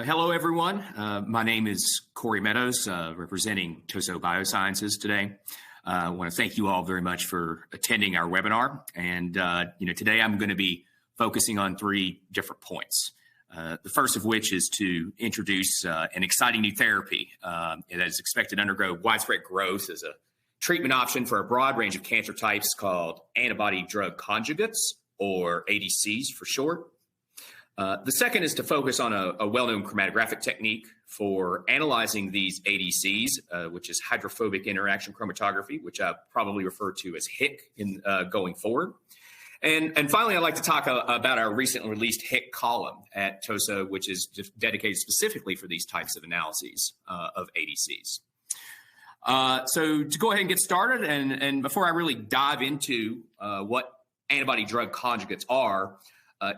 Hello, everyone. My name is Corey Meadows, representing Toso Biosciences today. I want to thank you all very much for attending our webinar. And today I'm going to be focusing on three different points. The first of which is to introduce an exciting new therapy that is expected to undergo widespread growth as a treatment option for a broad range of cancer types called antibody-drug conjugates, or ADCs for short. The second is to focus on a well-known chromatographic technique for analyzing these ADCs, which is hydrophobic interaction chromatography, which I probably refer to as HIC going forward. And finally, I'd like to talk about our recently released HIC column at TOSO, which is just dedicated specifically for these types of analyses of ADCs. So to go ahead and get started, and before I really dive into what antibody-drug conjugates are,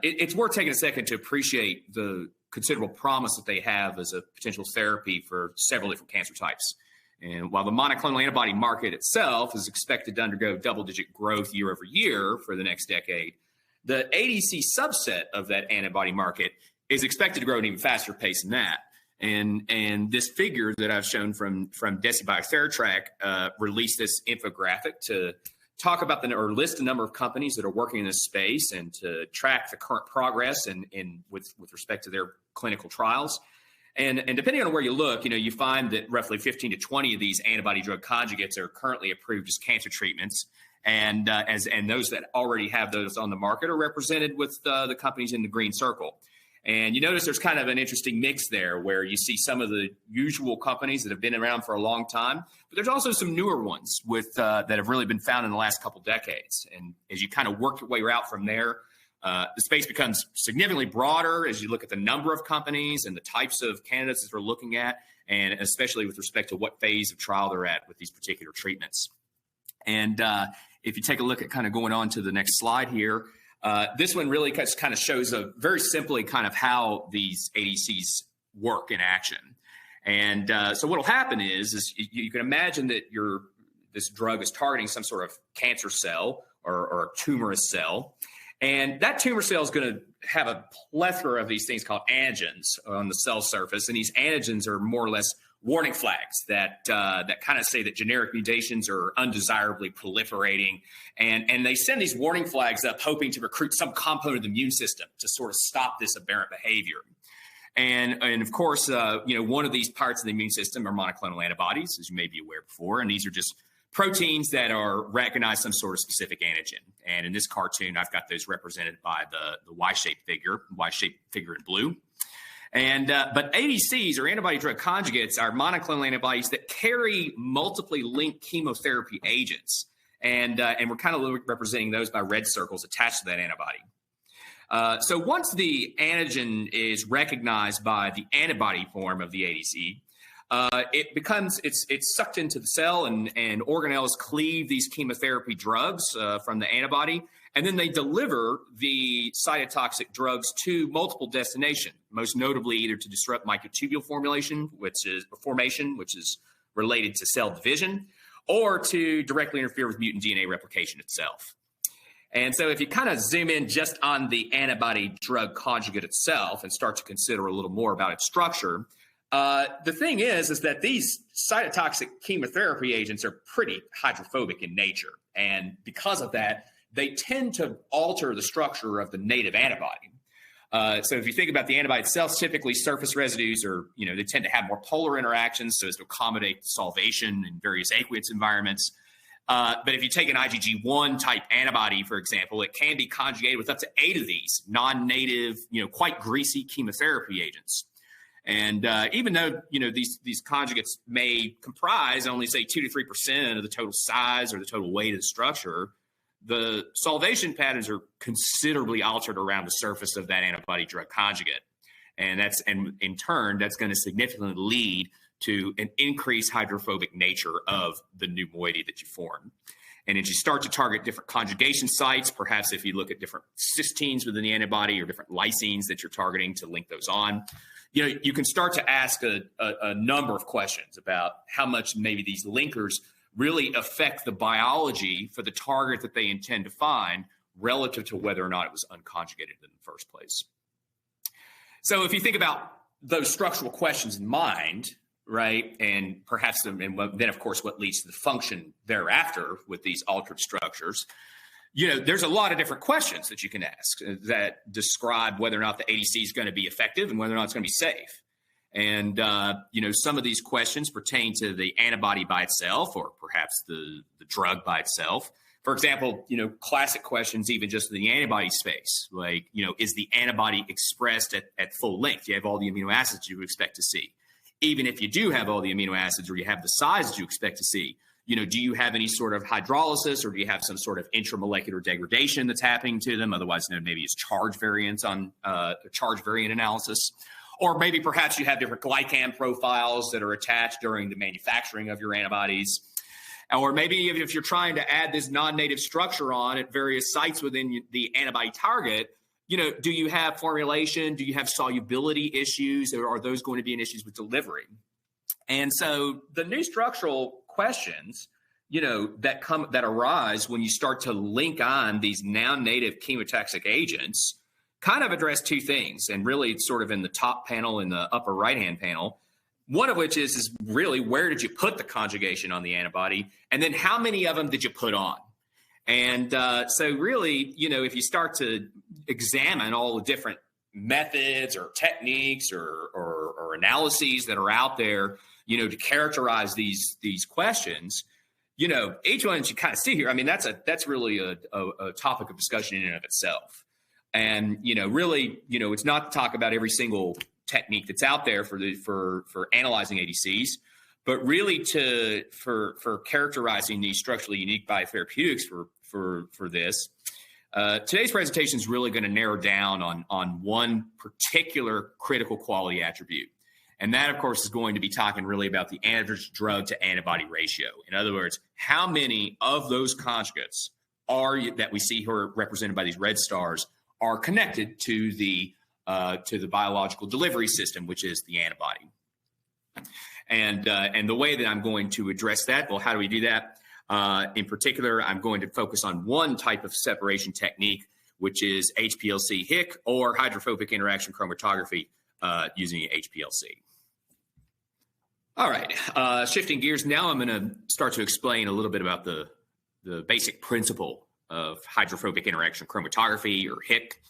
it's worth taking a second to appreciate the considerable promise that they have as a potential therapy for several different cancer types. And while the monoclonal antibody market itself is expected to undergo double-digit growth year over year for the next decade, the ADC subset of that antibody market is expected to grow at an even faster pace than that. And this figure that I've shown from DeciBio released this infographic to talk about or list a number of companies that are working in this space and to track the current progress with respect to their clinical trials. And depending on where you look, you find that roughly 15 to 20 of these antibody-drug conjugates are currently approved as cancer treatments. And those that already have those on the market are represented with the companies in the green circle. And you notice there's kind of an interesting mix there where you see some of the usual companies that have been around for a long time, but there's also some newer ones that have really been found in the last couple decades. And as you kind of work your way out from there, the space becomes significantly broader as you look at the number of companies and the types of candidates that we're looking at, and especially with respect to what phase of trial they're at with these particular treatments. And if you take a look at kind of going on to the next slide here, this one really kind of shows very simply kind of how these ADCs work in action. And so what will happen is you can imagine that this drug is targeting some sort of cancer cell or a tumorous cell. And that tumor cell is going to have a plethora of these things called antigens on the cell surface. And these antigens are more or less warning flags that kind of say that generic mutations are undesirably proliferating. And they send these warning flags up hoping to recruit some component of the immune system to sort of stop this aberrant behavior. And of course, one of these parts of the immune system are monoclonal antibodies, as you may be aware before. And these are just proteins that recognize some sort of specific antigen. And in this cartoon, I've got those represented by the Y-shaped figure in blue. And but ADCs, or antibody-drug conjugates, are monoclonal antibodies that carry multiply linked chemotherapy agents. And we're kind of representing those by red circles attached to that antibody. So once the antigen is recognized by the antibody form of the ADC, it's sucked into the cell, and organelles cleave these chemotherapy drugs from the antibody, and then they deliver the cytotoxic drugs to multiple destinations, most notably either to disrupt microtubule formation, which is related to cell division, or to directly interfere with mutant DNA replication itself. And so if you kind of zoom in just on the antibody-drug conjugate itself and start to consider a little more about its structure, the thing is that these cytotoxic chemotherapy agents are pretty hydrophobic in nature. And because of that, they tend to alter the structure of the native antibody. So if you think about the antibody itself, typically surface residues they tend to have more polar interactions so as to accommodate solvation in various aqueous environments. But if you take an IgG1 type antibody, for example, it can be conjugated with up to 8 of these non-native, quite greasy chemotherapy agents. And even though these conjugates may comprise only say 2 to 3% of the total size or the total weight of the structure, the solvation patterns are considerably altered around the surface of that antibody-drug conjugate, and in turn that's going to significantly lead to an increased hydrophobic nature of the new moiety that you form. And as you start to target different conjugation sites, perhaps if you look at different cysteines within the antibody or different lysines that you're targeting to link those on, you can start to ask a number of questions about how much maybe these linkers really affect the biology for the target that they intend to find relative to whether or not it was unconjugated in the first place. So if you think about those structural questions in mind, right, and perhaps then of course what leads to the function thereafter with these altered structures, there's a lot of different questions that you can ask that describe whether or not the ADC is going to be effective and whether or not it's going to be safe. And, some of these questions pertain to the antibody by itself or perhaps the drug by itself. For example, classic questions, even just in the antibody space, like, is the antibody expressed at full length? You have all the amino acids you would expect to see. Even if you do have all the amino acids or you have the size that you expect to see, do you have any sort of hydrolysis or do you have some sort of intramolecular degradation that's happening to them? Otherwise known maybe as charge variants on charge variant analysis. Or maybe perhaps you have different glycan profiles that are attached during the manufacturing of your antibodies. Or maybe if you're trying to add this non-native structure on at various sites within the antibody target, do you have formulation? Do you have solubility issues? Or are those going to be an issues with delivery? And so the new structural questions, that arise when you start to link on these non-native chemotaxic agents kind of address two things. And really it's sort of in the top panel in the upper right-hand panel. One of which is really where did you put the conjugation on the antibody? And then how many of them did you put on? And so really, if you start to examine all the different methods or techniques or analyses that are out there, to characterize these questions, each one you kind of see here, I mean, that's really a topic of discussion in and of itself. And, really, it's not to talk about every single technique that's out there for analyzing ADCs, but really for characterizing these structurally unique biotherapeutics for this. Today's presentation is really going to narrow down on one particular critical quality attribute. And that, of course, is going to be talking really about the average drug-to-antibody ratio. In other words, how many of those conjugates that we see here represented by these red stars are connected to the biological delivery system, which is the antibody. And the way that I'm going to address that, well, how do we do that? In particular, I'm going to focus on one type of separation technique, which is HPLC-HIC or hydrophobic interaction chromatography using HPLC. All right, shifting gears now, I'm going to start to explain a little bit about the basic principle of hydrophobic interaction chromatography or HIC.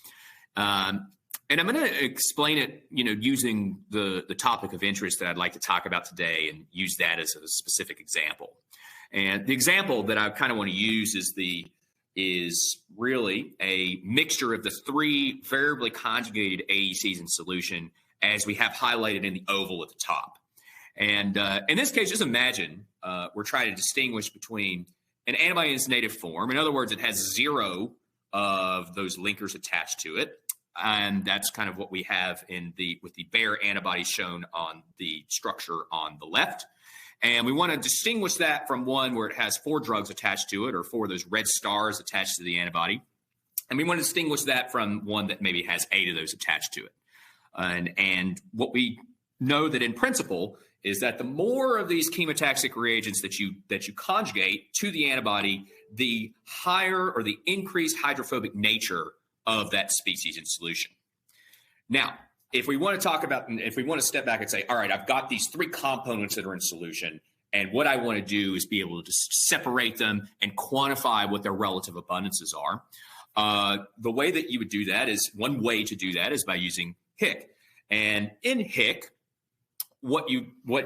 And I'm going to explain it, using the topic of interest that I'd like to talk about today and use that as a specific example. And the example that I kind of want to use is really a mixture of the three variably conjugated ADCs in solution as we have highlighted in the oval at the top. And in this case, just imagine we're trying to distinguish between an antibody in its native form. In other words, it has 0 of those linkers attached to it. And that's kind of what we have with the bare antibodies shown on the structure on the left. And we want to distinguish that from one where it has 4 drugs attached to it or 4 of those red stars attached to the antibody. And we want to distinguish that from one that maybe has 8 of those attached to it. And what we know that in principle is that the more of these chemotaxic reagents that you conjugate to the antibody, the higher or the increased hydrophobic nature of that species in solution. Now, if we want to step back and say, all right, I've got these 3 components that are in solution, and what I want to do is be able to separate them and quantify what their relative abundances are. The way that you would do that is, one way to do that is by using HIC. And in HIC,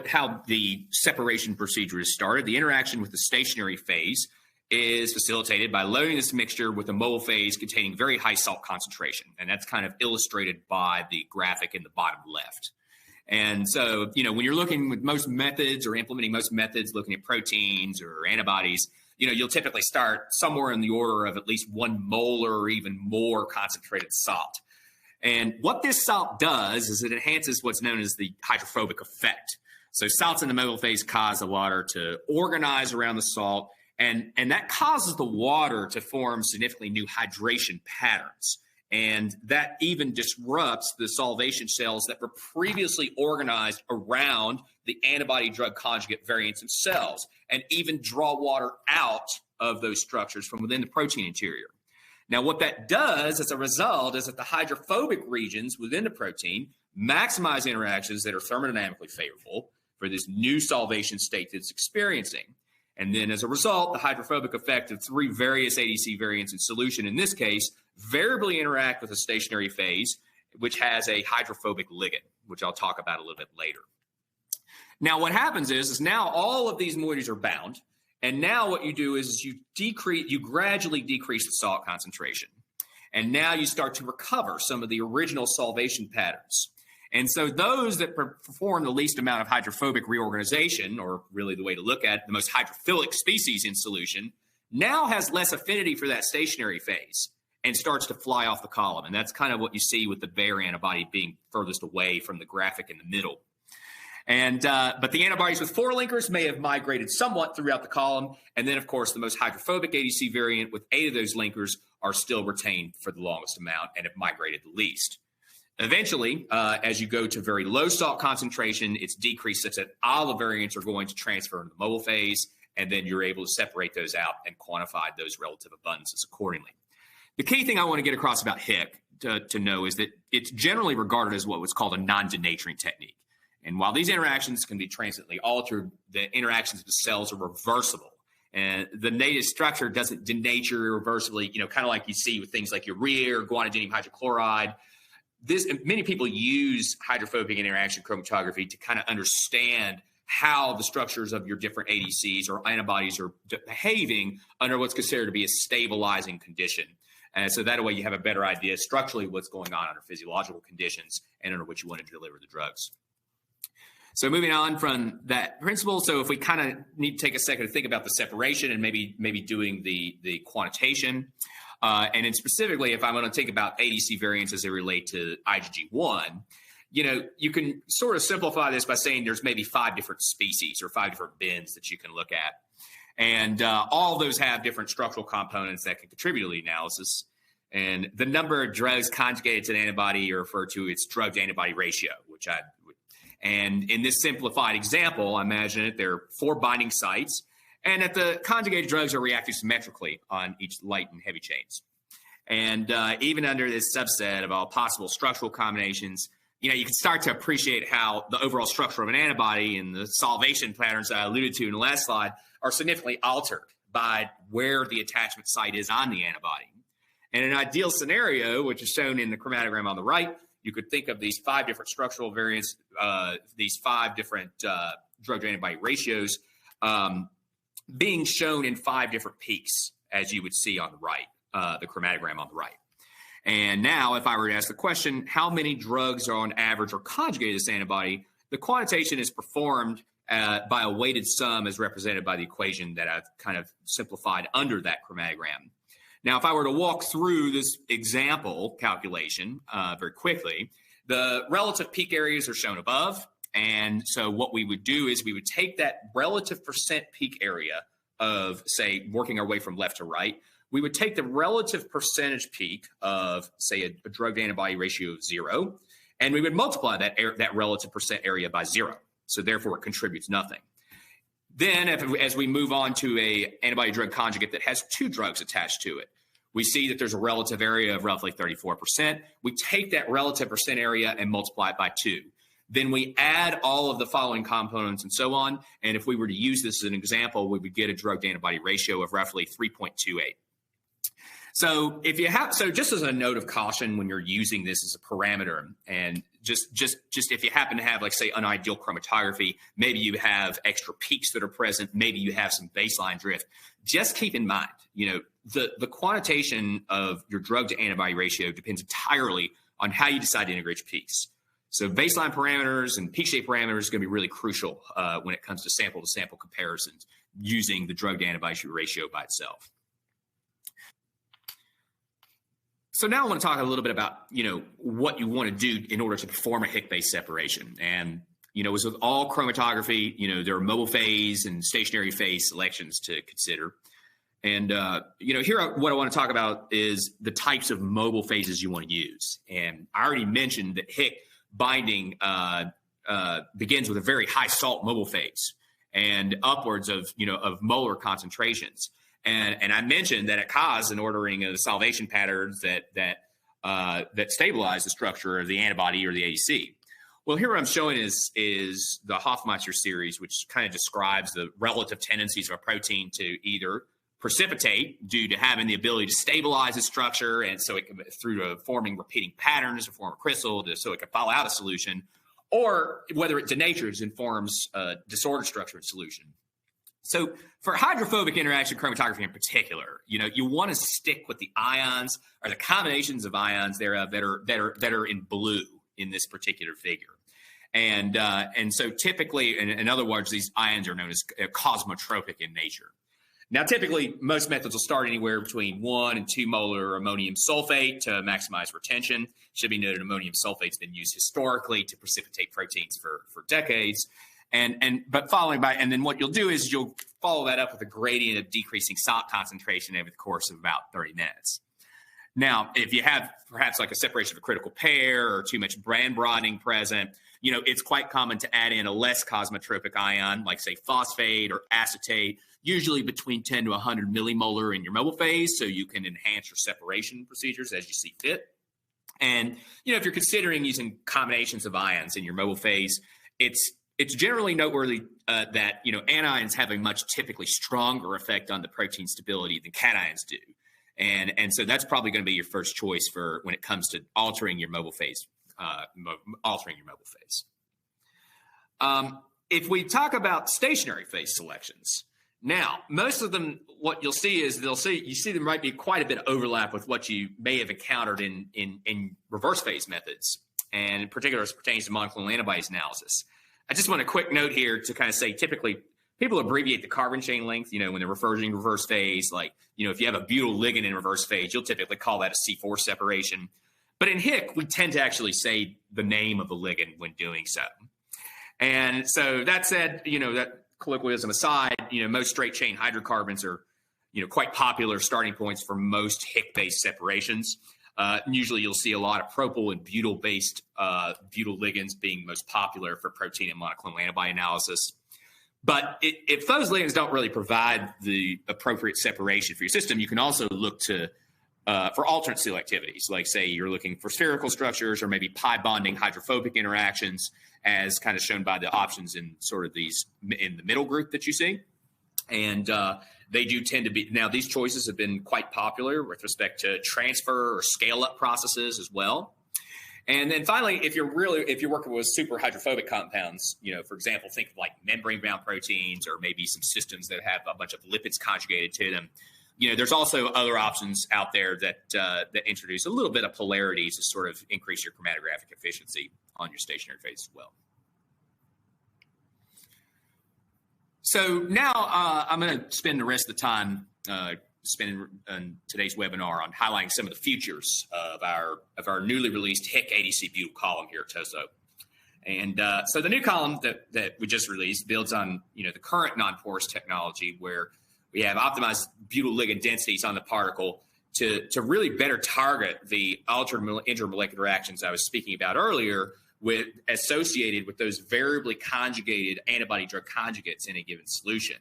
how the separation procedure is started, the interaction with the stationary phase is facilitated by loading this mixture with a mobile phase containing very high salt concentration. And that's kind of illustrated by the graphic in the bottom left. And so, when you're looking with most methods or implementing most methods, looking at proteins or antibodies, you'll typically start somewhere in the order of at least 1 molar or even more concentrated salt. And what this salt does is it enhances what's known as the hydrophobic effect. So salts in the mobile phase cause the water to organize around the salt, and that causes the water to form significantly new hydration patterns. And that even disrupts the solvation cells that were previously organized around the antibody-drug conjugate variants themselves, and even draw water out of those structures from within the protein interior. Now, what that does as a result is that the hydrophobic regions within the protein maximize interactions that are thermodynamically favorable for this new solvation state that it's experiencing. And then as a result, the hydrophobic effect of 3 various ADC variants in solution, in this case, variably interact with a stationary phase, which has a hydrophobic ligand, which I'll talk about a little bit later. Now, what happens is now all of these moieties are bound. And now what you do is you gradually decrease the salt concentration. And now you start to recover some of the original solvation patterns. And so those that perform the least amount of hydrophobic reorganization, or really the way to look at it, the most hydrophilic species in solution, now has less affinity for that stationary phase and starts to fly off the column. And that's kind of what you see with the Bayer antibody being furthest away from the graphic in the middle. And but the antibodies with 4 linkers may have migrated somewhat throughout the column. And then, of course, the most hydrophobic ADC variant with 8 of those linkers are still retained for the longest amount and have migrated the least. Eventually, as you go to very low salt concentration, it's decreased such that all the variants are going to transfer into the mobile phase, and then you're able to separate those out and quantify those relative abundances accordingly. The key thing I want to get across about HIC to know is that it's generally regarded as what was called a non-denaturing technique. And while these interactions can be transiently altered, the interactions of the cells are reversible. And the native structure doesn't denature irreversibly, kind of like you see with things like urea or guanidinium hydrochloride. Many people use hydrophobic interaction chromatography to kind of understand how the structures of your different ADCs or antibodies are behaving under what's considered to be a stabilizing condition. And so that way you have a better idea structurally what's going on under physiological conditions and under which you want to deliver the drugs. So moving on from that principle, so if we kind of need to take a second to think about the separation and maybe doing the quantitation, and then specifically if I'm going to think about ADC variants as they relate to IgG1, you can sort of simplify this by saying there's maybe 5 different species or 5 different bins that you can look at. And all of those have different structural components that can contribute to the analysis. And the number of drugs conjugated to an antibody are referred to its drug-to-antibody ratio, and in this simplified example, I imagine it, there are 4 binding sites, and that the conjugated drugs are reacting symmetrically on each light and heavy chains. And even under this subset of all possible structural combinations, you can start to appreciate how the overall structure of an antibody and the solvation patterns I alluded to in the last slide are significantly altered by where the attachment site is on the antibody. And an ideal scenario, which is shown in the chromatogram on the right, you could think of these 5 different structural variants, these 5 different drug-to-antibody ratios being shown in 5 different peaks, as you would see on the right, the chromatogram on the right. And now, if I were to ask the question, how many drugs are on average or conjugated to this antibody, the quantitation is performed by a weighted sum as represented by the equation that I've kind of simplified under that chromatogram. Now, if I were to walk through this example calculation very quickly, the relative peak areas are shown above. And so what we would do is we would take that relative percent peak area of, say, working our way from left to right. We would take the relative percentage peak of, say, a drug-to-antibody ratio of 0, and we would multiply that relative percent area by 0. So therefore, it contributes nothing. Then, as we move on to a antibody-drug conjugate that has 2 drugs attached to it, we see that there's a relative area of roughly 34%. We take that relative percent area and multiply it by 2. Then we add all of the following components and so on. And if we were to use this as an example, we would get a drug-to-antibody ratio of roughly 3.28. So just as a note of caution when you're using this as a parameter, and just if you happen to have, like, say, unideal chromatography, maybe you have extra peaks that are present, maybe you have some baseline drift, just keep in mind, the quantitation of your drug-to-antibody ratio depends entirely on how you decide to integrate your peaks. So baseline parameters and peak shape parameters are going to be really crucial when it comes to sample-to-sample comparisons using the drug-to-antibody ratio by itself. So now I want to talk a little bit about, what you want to do in order to perform a HIC-based separation. And, as with all chromatography, there are mobile phase and stationary phase selections to consider. And, here what I want to talk about is the types of mobile phases you want to use. And I already mentioned that HIC binding begins with a very high salt mobile phase and upwards of molar concentrations. And I mentioned that it caused an ordering of the solvation patterns that stabilize the structure of the antibody or the ADC. Well, here what I'm showing is the Hofmeister series, which kind of describes the relative tendencies of a protein to either precipitate due to having the ability to stabilize its structure, and so it can, through to forming repeating patterns to form a crystal, so it can fall out of solution, or whether it denatures and forms a disordered structure in solution. So for hydrophobic interaction chromatography in particular, you want to stick with the ions or the combinations of ions thereof that are in blue in this particular figure. And so typically, in other words, these ions are known as cosmotropic in nature. Now, typically, most methods will start anywhere between 1 and 2 molar ammonium sulfate to maximize retention. Should be noted, ammonium sulfate has been used historically to precipitate proteins for decades. But following by, and then what you'll do is you'll follow that up with a gradient of decreasing salt concentration over the course of about 30 minutes. Now, if you have perhaps like a separation of a critical pair or too much brand broadening present, it's quite common to add in a less cosmotropic ion, like say phosphate or acetate, usually between 10 to 100 millimolar in your mobile phase, so you can enhance your separation procedures as you see fit. And if you're considering using combinations of ions in your mobile phase, it's generally noteworthy that anions have a much typically stronger effect on the protein stability than cations do. And so that's probably going to be your first choice for when it comes to altering your mobile phase. If we talk about stationary phase selections, now most of them, what you'll see is you see there might be quite a bit of overlap with what you may have encountered in reverse phase methods, and in particular as it pertains to monoclonal antibodies analysis. I just want a quick note here to kind of say, typically people abbreviate the carbon chain length, when they're referring to reverse phase, like, if you have a butyl ligand in reverse phase, you'll typically call that a C4 separation. But in HIC, we tend to actually say the name of the ligand when doing so. And so that said, that colloquialism aside, most straight chain hydrocarbons are, quite popular starting points for most HIC-based separations. Usually you'll see a lot of propyl and butyl-based butyl ligands being most popular for protein and monoclonal antibody analysis. But if those ligands don't really provide the appropriate separation for your system, you can also look to for alternate selectivities, like say you're looking for spherical structures or maybe pi bonding hydrophobic interactions, as kind of shown by the options in sort of these in the middle group that you see. And they do tend to be, now these choices have been quite popular with respect to transfer or scale up processes as well. And then finally, if you're working with super hydrophobic compounds, for example, think of like membrane bound proteins or maybe some systems that have a bunch of lipids conjugated to them. There's also other options out there that introduce a little bit of polarity to sort of increase your chromatographic efficiency on your stationary phase as well. So now I'm going to spend the rest of the time spending today's webinar on highlighting some of the features of our newly released HIC ADC butyl column here at TOSO. And so the new column that we just released builds on the current non-porous technology, where we have optimized butyl ligand densities on the particle to really better target the altered intermolecular actions I was speaking about earlier, associated with those variably conjugated antibody-drug conjugates in a given solution.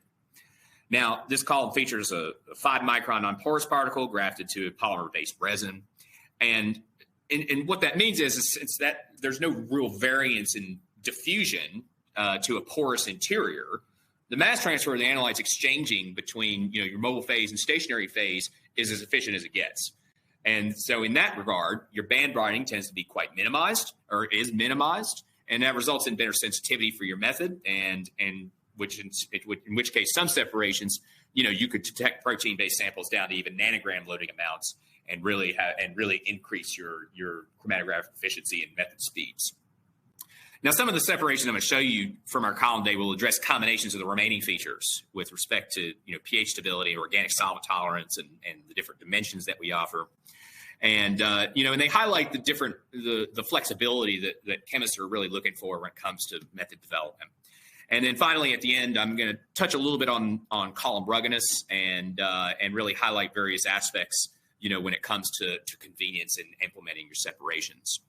Now, this column features a 5-micron non-porous particle grafted to a polymer-based resin. And what that means is that there's no real variance in diffusion to a porous interior. The mass transfer of the analytes exchanging between your mobile phase and stationary phase is as efficient as it gets. And so in that regard, your band broadening tends to be quite minimized, or is minimized, and that results in better sensitivity for your method, and in which case some separations, you could detect protein-based samples down to even nanogram loading amounts and really increase your chromatographic efficiency and method speeds. Now, some of the separations I'm going to show you from our column today will address combinations of the remaining features with respect to pH stability, organic solvent tolerance, and the different dimensions that we offer. And and they highlight the flexibility that chemists are really looking for when it comes to method development. And then finally, at the end, I'm going to touch a little bit on column ruggedness and really highlight various aspects when it comes to convenience in implementing your separations.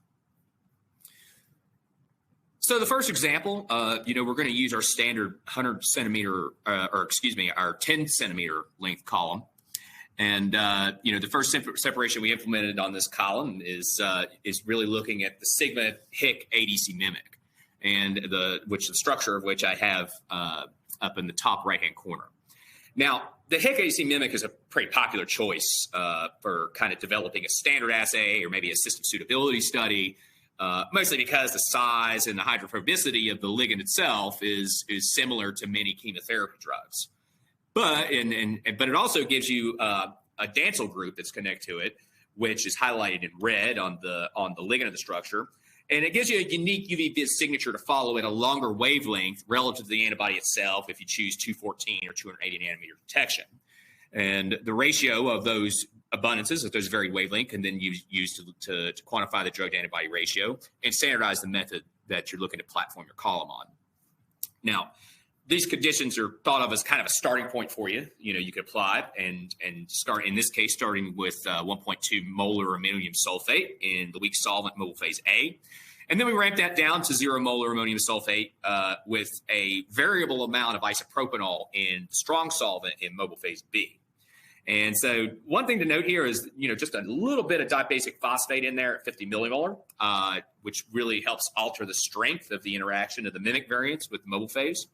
So the first example, we're going to use our standard 100 centimeter, our 10 centimeter length column. And, the first separation we implemented on this column is really looking at the Sigma HIC ADC mimic. and the structure of which I have up in the top right-hand corner. Now, the HIC ADC mimic is a pretty popular choice for kind of developing a standard assay or maybe a system suitability study, mostly because the size and the hydrophobicity of the ligand itself is similar to many chemotherapy drugs. But it also gives you a dancyl group that's connected to it, which is highlighted in red on the ligand of the structure. And it gives you a unique UV signature to follow at a longer wavelength relative to the antibody itself if you choose 214 or 280 nanometer detection. And the ratio of those abundances of those varied wavelength can then used to quantify the drug-to-antibody ratio and standardize the method that you're looking to platform your column on. Now, these conditions are thought of as kind of a starting point for you. You could apply and start, in this case, starting with 1.2 molar ammonium sulfate in the weak solvent mobile phase A. And then we ramp that down to 0 molar ammonium sulfate with a variable amount of isopropanol in strong solvent in mobile phase B. And so one thing to note here is, just a little bit of dibasic phosphate in there at 50 millimolar, which really helps alter the strength of the interaction of the mimic variants with the mobile phase.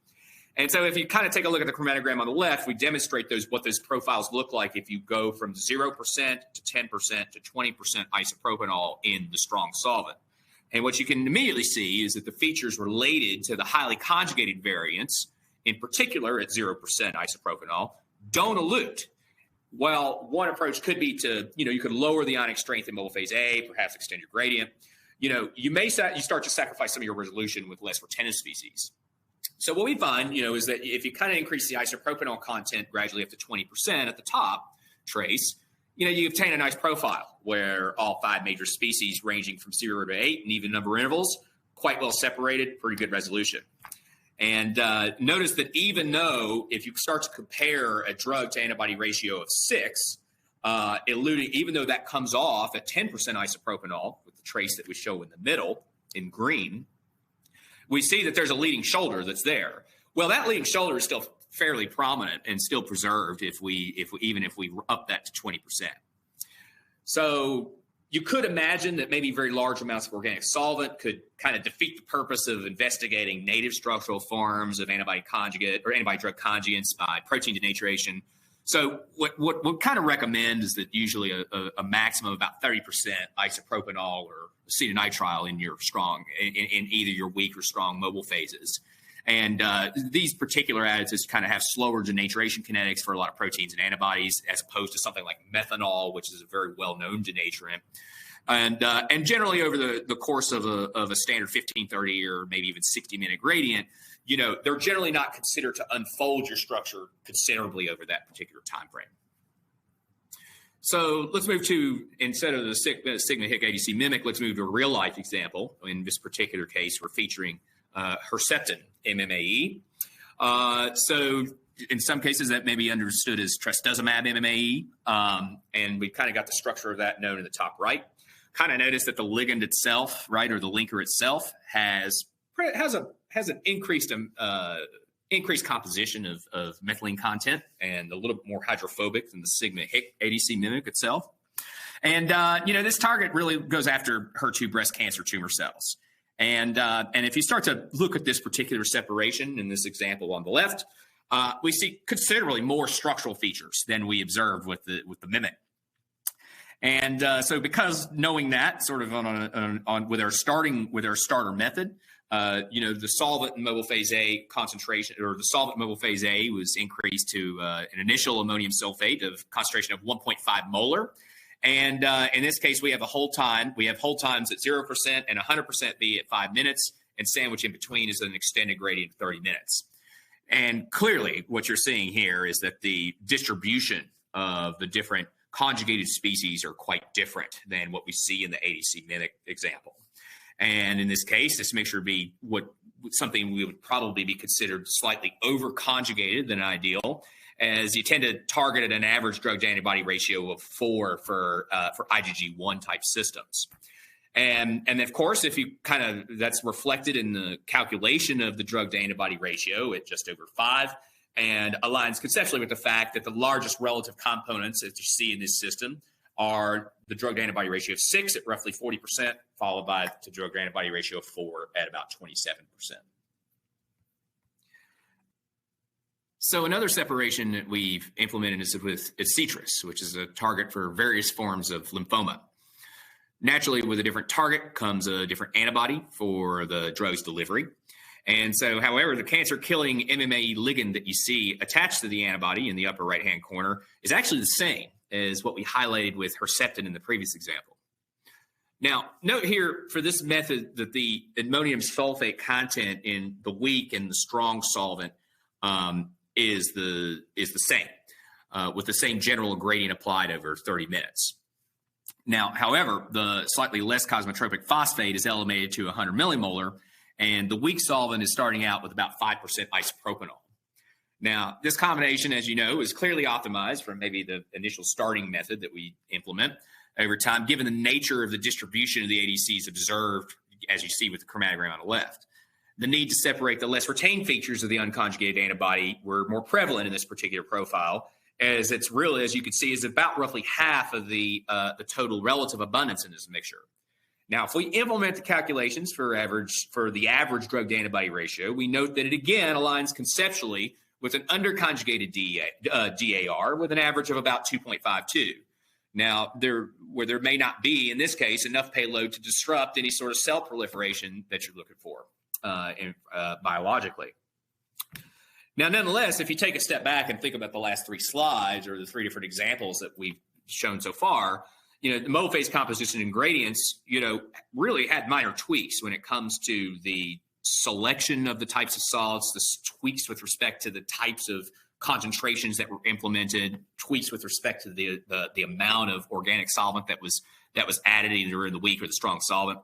And so if you kind of take a look at the chromatogram on the left, we demonstrate what those profiles look like if you go from 0% to 10% to 20% isopropanol in the strong solvent. And what you can immediately see is that the features related to the highly conjugated variants, in particular at 0% isopropanol, don't elute. Well, one approach could be to, you could lower the ionic strength in mobile phase A, perhaps extend your gradient. You start to sacrifice some of your resolution with less retentive species. So what we find, is that if you kind of increase the isopropanol content gradually up to 20% at the top trace, you obtain a nice profile where all 5 major species ranging from 0 to 8 in even number intervals, quite well separated, pretty good resolution. And notice that even though if you start to compare a drug-to-antibody ratio of 6, even though that comes off at 10% isopropanol with the trace that we show in the middle in green, we see that there's a leading shoulder that's there. Well, that leading shoulder is still fairly prominent and still preserved even if we up that to 20%. So you could imagine that maybe very large amounts of organic solvent could kind of defeat the purpose of investigating native structural forms of antibody conjugate or antibody-drug conjugates by protein denaturation. So what kind of recommend is that usually a maximum of about 30% isopropanol or acetonitrile in your in either your weak or strong mobile phases. And these particular additives kind of have slower denaturation kinetics for a lot of proteins and antibodies, as opposed to something like methanol, which is a very well-known denaturant. And generally over the course of a standard 15, 30, or maybe even 60-minute gradient, they're generally not considered to unfold your structure considerably over that particular time frame. So let's move to, instead of the Sigma HIC ADC mimic, let's move to a real-life example. In this particular case, we're featuring Herceptin MMAE. So in some cases, that may be understood as trastuzumab MMAE, and we've kind of got the structure of that known in the top right. Kind of notice that the ligand itself, right, or the linker itself, has an increased composition of methylene content and a little bit more hydrophobic than the Sigma HIC ADC mimic itself. And this target really goes after HER2 breast cancer tumor cells. And if you start to look at this particular separation in this example on the left, we see considerably more structural features than we observed with the mimic. And so, because knowing that, sort of with our starter method, the solvent in mobile phase A concentration, or the solvent in mobile phase A, was increased to an initial ammonium sulfate of concentration of 1.5 molar. And in this case, we have whole times at 0% and 100% B at 5 minutes, and sandwich in between is an extended gradient of 30 minutes. And clearly, what you're seeing here is that the distribution of the different conjugated species are quite different than what we see in the ADC mimic example. And in this case, this mixture would be something we would probably be considered slightly over-conjugated than ideal, as you tend to target at an average drug-to-antibody ratio of 4 for IgG1 type systems. And of course, if you that's reflected in the calculation of the drug-to-antibody ratio at just over 5, and aligns conceptually with the fact that the largest relative components that you see in this system are the drug-to-antibody ratio of 6 at roughly 40%, followed by the drug-to-antibody ratio of 4 at about 27%. So another separation that we've implemented is with ADCs, which is a target for various forms of lymphoma. Naturally, with a different target comes a different antibody for the drug's delivery. And so, however, the cancer-killing MMA ligand that you see attached to the antibody in the upper right-hand corner is actually the same as what we highlighted with Herceptin in the previous example. Now, note here for this method that the ammonium sulfate content in the weak and the strong solvent is the same, with the same general gradient applied over 30 minutes. Now, however, the slightly less cosmotropic phosphate is elevated to 100 millimolar, and the weak solvent is starting out with about 5% isopropanol. Now, this combination, as you know, is clearly optimized from maybe the initial starting method that we implement over time, given the nature of the distribution of the ADCs observed, as you see with the chromatogram on the left. The need to separate the less retained features of the unconjugated antibody were more prevalent in this particular profile, as it's really, as you can see, is about roughly half of the total relative abundance in this mixture. Now, if we implement the calculations for the average drug-to-antibody ratio, we note that it again aligns conceptually with an underconjugated DAR with an average of about 2.52. Now, where there may not be, in this case, enough payload to disrupt any sort of cell proliferation that you're looking for biologically. Now, nonetheless, if you take a step back and think about the last 3 slides or the 3 different examples that we've shown so far, the mobile phase composition and gradients, really had minor tweaks when it comes to the selection of the types of salts, the tweaks with respect to the types of concentrations that were implemented, tweaks with respect to the amount of organic solvent that was added either in the weak or the strong solvent.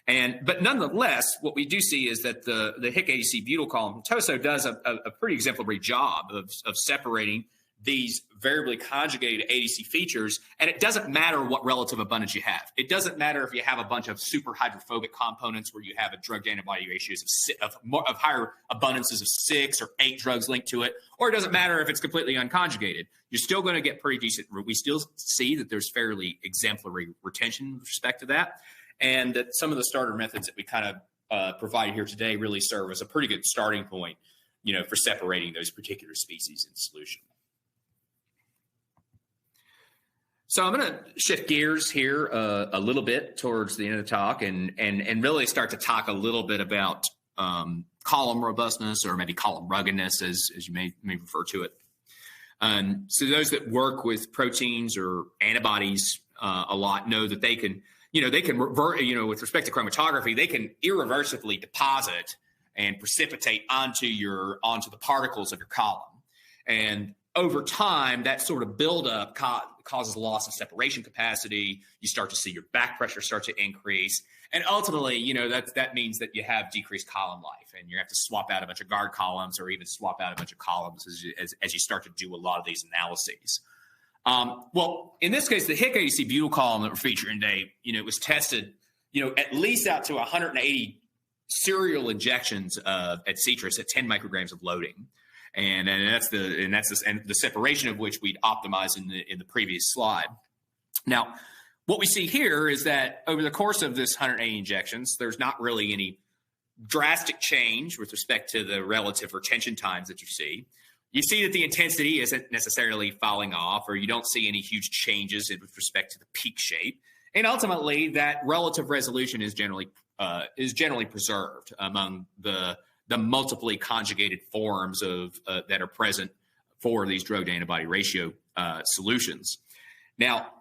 But nonetheless, what we do see is that the HIC ADC butyl column TOSO does a pretty exemplary job of separating these variably conjugated ADC features, and it doesn't matter what relative abundance you have. It doesn't matter if you have a bunch of super hydrophobic components where you have a drug-to-antibody ratios of higher abundances of 6 or 8 drugs linked to it, or it doesn't matter if it's completely unconjugated. You're still going to get pretty decent. We still see that there's fairly exemplary retention with respect to that, and that some of the starter methods that we kind of provide here today really serve as a pretty good starting point, for separating those particular species in solution. So I'm going to shift gears here a little bit towards the end of the talk and really start to talk a little bit about column robustness, or maybe column ruggedness, as you may refer to it. So those that work with proteins or antibodies a lot know that they can revert, with respect to chromatography, they can irreversibly deposit and precipitate onto the particles of your column. And over time, that sort of buildup causes loss of separation capacity. You start to see your back pressure start to increase. And ultimately, that means that you have decreased column life, and you have to swap out a bunch of guard columns or even swap out a bunch of columns as you start to do a lot of these analyses. Well, in this case, the HIC ADC butyl column that we're featuring today, it was tested, at least out to 180 serial injections of ADCs at 10 micrograms of loading. And that's the separation of which we'd optimized in the previous slide. Now, what we see here is that over the course of this 180 injections, there's not really any drastic change with respect to the relative retention times that you see. You see that the intensity isn't necessarily falling off, or you don't see any huge changes with respect to the peak shape. And ultimately, that relative resolution is generally preserved among the multiply conjugated forms of that are present for these drug-to-antibody ratio solutions. Now,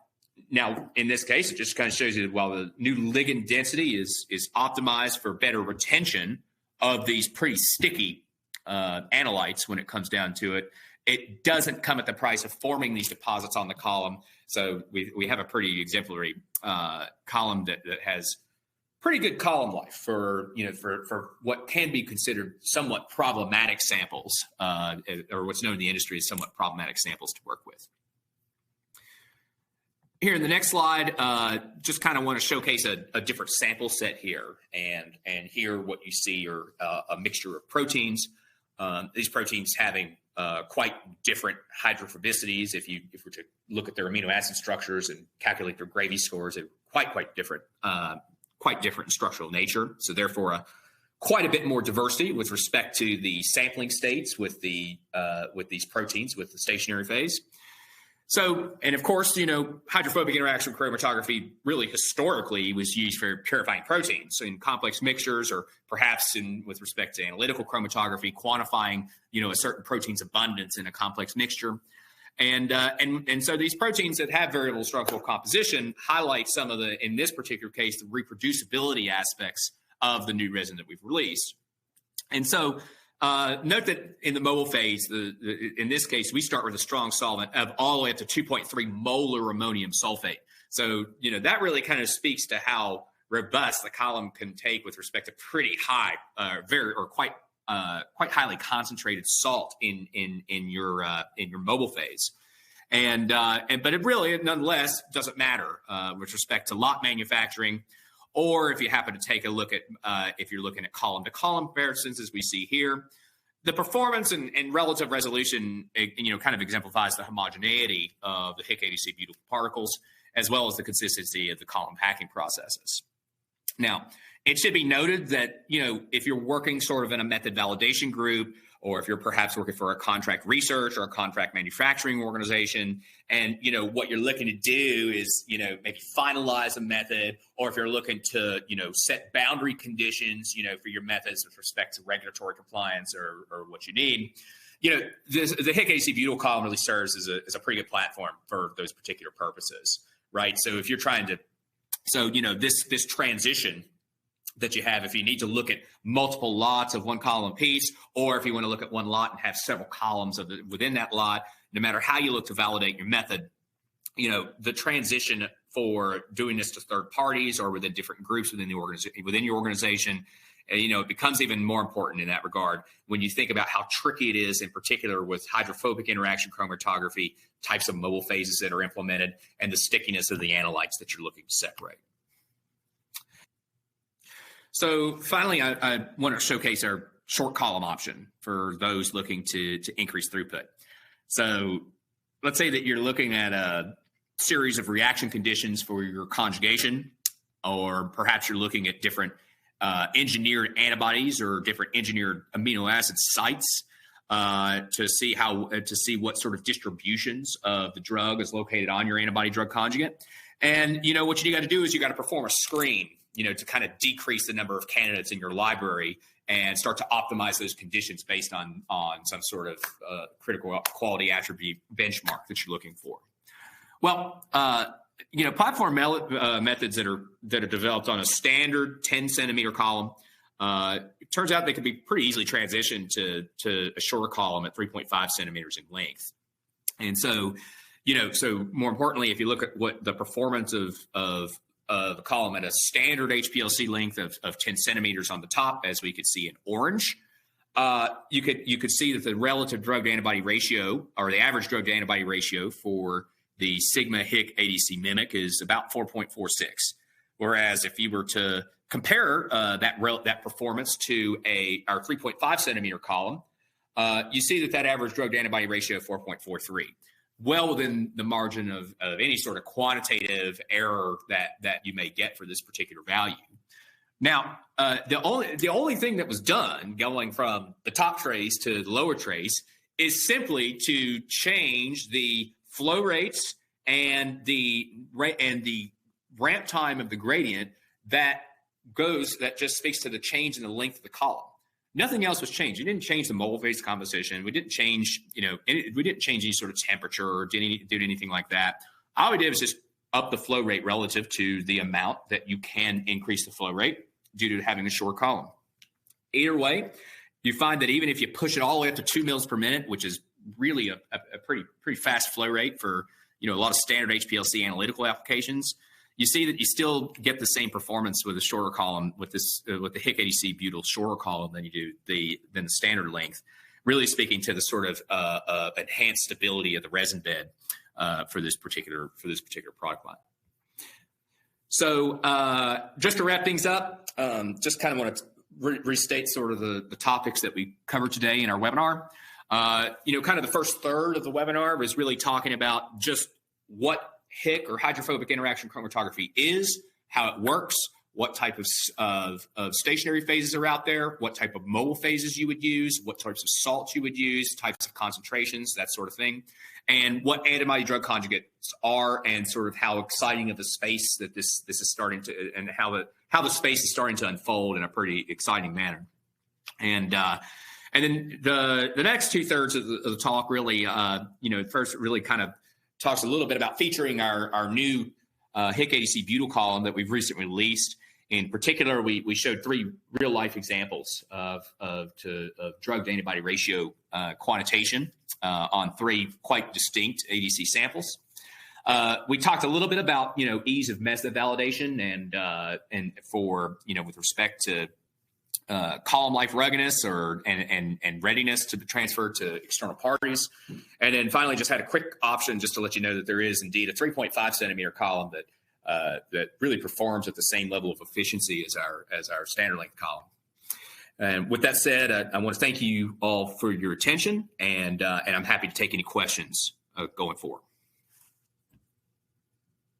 in this case, it just kind of shows you that while the new ligand density is optimized for better retention of these pretty sticky analytes when it comes down to it, it doesn't come at the price of forming these deposits on the column. So we have a pretty exemplary column that has pretty good column life for what can be considered somewhat problematic samples, or what's known in the industry as somewhat problematic samples to work with. Here in the next slide, just kind of want to showcase a different sample set here, and here what you see are a mixture of proteins. These proteins having quite different hydrophobicities. If we're to look at their amino acid structures and calculate their gravy scores, they're quite different in structural nature. So therefore, quite a bit more diversity with respect to the sampling states with these proteins with the stationary phase. So, and of course, hydrophobic interaction chromatography really historically was used for purifying proteins in complex mixtures, or perhaps with respect to analytical chromatography, quantifying, a certain protein's abundance in a complex mixture. And so these proteins that have variable structural composition highlight some of in this particular case, the reproducibility aspects of the new resin that we've released. And so note that in the mobile phase, in this case, we start with a strong solvent of all the way up to 2.3 molar ammonium sulfate. So, that really kind of speaks to how robust the column can take with respect to pretty high, quite highly concentrated salt in your mobile phase. But it really, nonetheless, doesn't matter with respect to lot manufacturing, or if you happen to take a look at, if you're looking at column-to-column comparisons, as we see here. The performance and relative resolution, kind of exemplifies the homogeneity of the HIC ADC butyl particles, as well as the consistency of the column packing processes. Now, it should be noted that, if you're working sort of in a method validation group, or if you're perhaps working for a contract research or a contract manufacturing organization, and what you're looking to do is maybe finalize a method, or if you're looking to set boundary conditions for your methods with respect to regulatory compliance or what you need, the HIC ADC butyl column really serves as a pretty good platform for those particular purposes, right? So if you're trying to, this transition that you have, if you need to look at multiple lots of one column piece, or if you want to look at one lot and have several columns within that lot, no matter how you look to validate your method, the transition for doing this to third parties or within different groups within your organization, it becomes even more important in that regard when you think about how tricky it is, in particular with hydrophobic interaction chromatography, types of mobile phases that are implemented, and the stickiness of the analytes that you're looking to separate. So finally, I want to showcase our short column option for those looking to increase throughput. So let's say that you're looking at a series of reaction conditions for your conjugation, or perhaps you're looking at different engineered antibodies or different engineered amino acid sites to see what sort of distributions of the drug is located on your antibody-drug conjugate. And what you got to do is you got to perform a screen, to kind of decrease the number of candidates in your library and start to optimize those conditions based on some sort of critical quality attribute benchmark that you're looking for. Well, platform methods that are developed on a standard 10 centimeter column, it turns out they can be pretty easily transitioned to a shorter column at 3.5 centimeters in length. And so, so more importantly, if you look at what the performance of the column at a standard HPLC length of 10 centimeters on the top, as we could see in orange, you could see that the relative drug-to-antibody ratio, or the average drug-to-antibody ratio for the sigma HIC ADC mimic, is about 4.46. Whereas if you were to compare that performance to our 3.5 centimeter column, you see that average drug-to-antibody ratio of 4.43. Well within the margin of any sort of quantitative error that you may get for this particular value. Now, the only thing that was done going from the top trace to the lower trace is simply to change the flow rates and the ramp time of the gradient that just speaks to the change in the length of the column. Nothing else was changed. We didn't change the mobile phase composition. We didn't change, we didn't change any sort of temperature or did anything like that. All we did was just up the flow rate relative to the amount that you can increase the flow rate due to having a short column. Either way, you find that even if you push it all the way up to 2 mils per minute, which is really a pretty fast flow rate for a lot of standard HPLC analytical applications, you see that you still get the same performance with a shorter column with the HIC ADC butyl shorter column than you do than the standard length. Really speaking to the sort of enhanced stability of the resin bed for this particular product line. So just to wrap things up, just kind of want to restate sort of the topics that we covered today in our webinar. Kind of the first third of the webinar was really talking about just what HIC or hydrophobic interaction chromatography is, how it works, what type of stationary phases are out there, what type of mobile phases you would use, what types of salts you would use, types of concentrations, that sort of thing, and what antibody-drug conjugates are, and sort of how exciting of a space that this is starting to, and how the space is starting to unfold in a pretty exciting manner. And then the next 2/3 of the talk really, first really kind of talks a little bit about featuring our new HIC ADC butyl column that we've recently released. In particular, we showed 3 real-life examples of drug-to-antibody ratio quantitation on 3 quite distinct ADC samples. We talked a little bit about ease of method validation and for with respect to column life ruggedness and readiness to transfer to external parties. And then finally just had a quick option just to let you know that there is indeed a 3.5 centimeter column that really performs at the same level of efficiency as our standard length column. And with that said, I want to thank you all for your attention, and I'm happy to take any questions going forward.